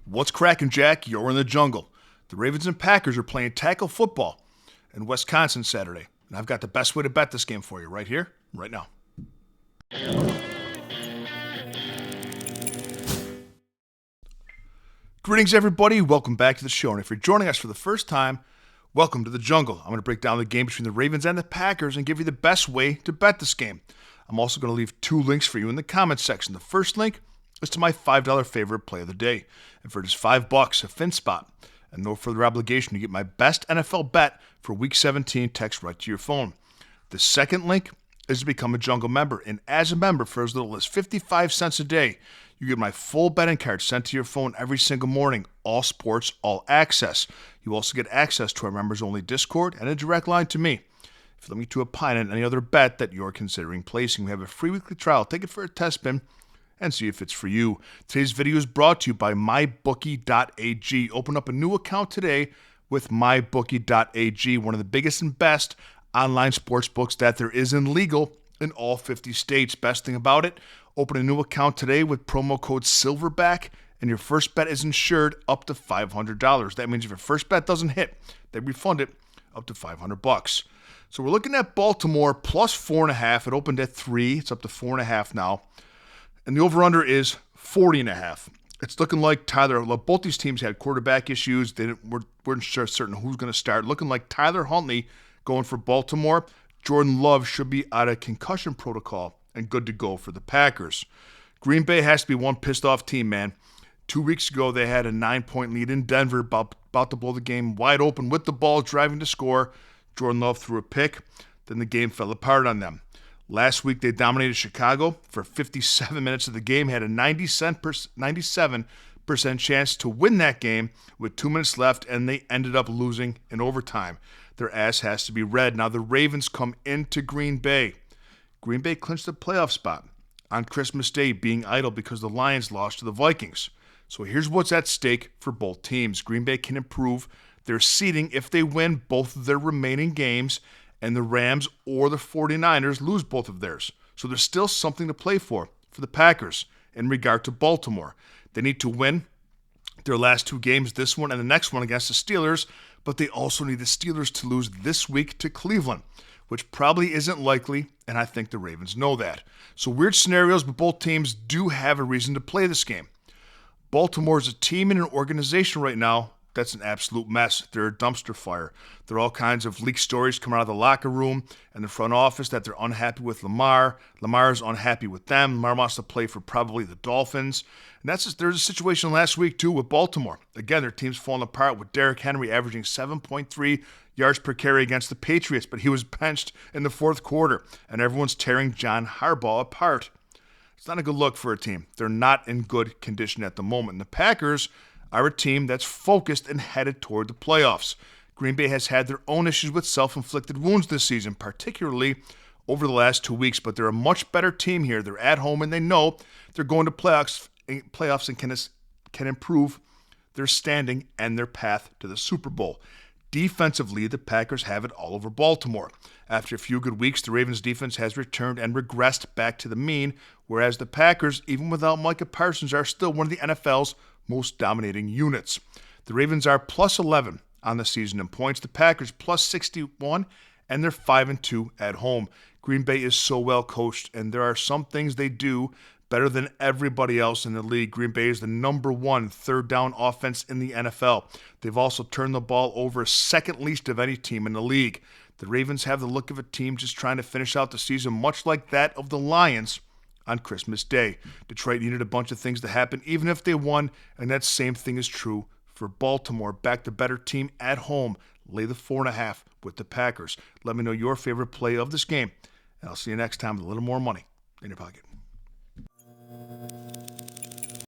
What's cracking, Jack? You're in the jungle. The Ravens and Packers are playing tackle football in Wisconsin Saturday. And I've got the best way to bet this game for you right here, right now. Greetings, everybody. Welcome back to the show. And if you're joining us for the first time, welcome to the jungle. I'm going to break down the game between the Ravens and the Packers and give you the best way to bet this game. I'm also going to leave two links for you in the comments section. The first link is to my $5 favorite play of the day. And for just $5, a FinSpot, and no further obligation, you get my best NFL bet for Week 17 text right to your phone. The second link is to become a Jungle member. And as a member, for as little as 55 cents a day, you get my full betting card sent to your phone every single morning. All sports, all access. You also get access to our members-only Discord and a direct line to me. If you're looking to opine on any other bet that you're considering placing, we have a free weekly trial. Take it for a test spin and see if it's for you. Today's video is brought to you by mybookie.ag. Open up a new account today with mybookie.ag, one of the biggest and best online sports books that there is and legal in all 50 states. Best thing about it, open a new account today with promo code SILVERBACK, and your first bet is insured up to $500. That means if your first bet doesn't hit, they refund it up to $500. So we're looking at Baltimore plus 4.5. It opened at 3. It's up to 4.5 now. And the over-under is 40.5. It's looking like both these teams had quarterback issues. They weren't sure certain who's going to start. Looking like Tyler Huntley going for Baltimore. Jordan Love should be out of concussion protocol and good to go for the Packers. Green Bay has to be one pissed-off team, man. 2 weeks ago, they had a 9-point lead in Denver, about to blow the game wide open with the ball, driving to score. Jordan Love threw a pick. Then the game fell apart on them. Last week, they dominated Chicago for 57 minutes of the game, had a 97% chance to win that game with 2 minutes left, and they ended up losing in overtime. Their ass has to be red. Now the Ravens come into Green Bay. Green Bay clinched the playoff spot on Christmas Day, being idle because the Lions lost to the Vikings. So here's what's at stake for both teams. Green Bay can improve their seeding if they win both of their remaining games, and the Rams or the 49ers lose both of theirs. So there's still something to play for the Packers in regard to Baltimore. They need to win their last two games, this one and the next one against the Steelers, but they also need the Steelers to lose this week to Cleveland, which probably isn't likely, and I think the Ravens know that. So weird scenarios, but both teams do have a reason to play this game. Baltimore is a team and an organization right now that's an absolute mess. They're a dumpster fire. There are all kinds of leaked stories coming out of the locker room and the front office that they're unhappy with Lamar. Lamar is unhappy with them. Lamar wants to play for probably the Dolphins. And there's a situation last week, too, with Baltimore. Again, their team's falling apart with Derrick Henry averaging 7.3 yards per carry against the Patriots, but he was benched in the fourth quarter, and everyone's tearing John Harbaugh apart. It's not a good look for a team. They're not in good condition at the moment. And the Packers are a team that's focused and headed toward the playoffs. Green Bay has had their own issues with self-inflicted wounds this season, particularly over the last 2 weeks, but they're a much better team here. They're at home, and they know they're going to playoffs and can improve their standing and their path to the Super Bowl. Defensively, the Packers have it all over Baltimore. After a few good weeks, the Ravens' defense has returned and regressed back to the mean, whereas the Packers, even without Micah Parsons, are still one of the NFL's most dominating units. The Ravens are plus 11 on the season in points. The Packers plus 61, and they're 5-2 at home. Green Bay is so well coached, and there are some things they do better than everybody else in the league. Green Bay is the number one third down offense in the NFL. They've also turned the ball over second least of any team in the league. The Ravens have the look of a team just trying to finish out the season, much like that of the Lions on Christmas Day. Detroit needed a bunch of things to happen, even if they won, and that same thing is true for Baltimore. Back the better team at home. Lay the 4.5 with the Packers. Let me know your favorite play of this game, and I'll see you next time with a little more money in your pocket.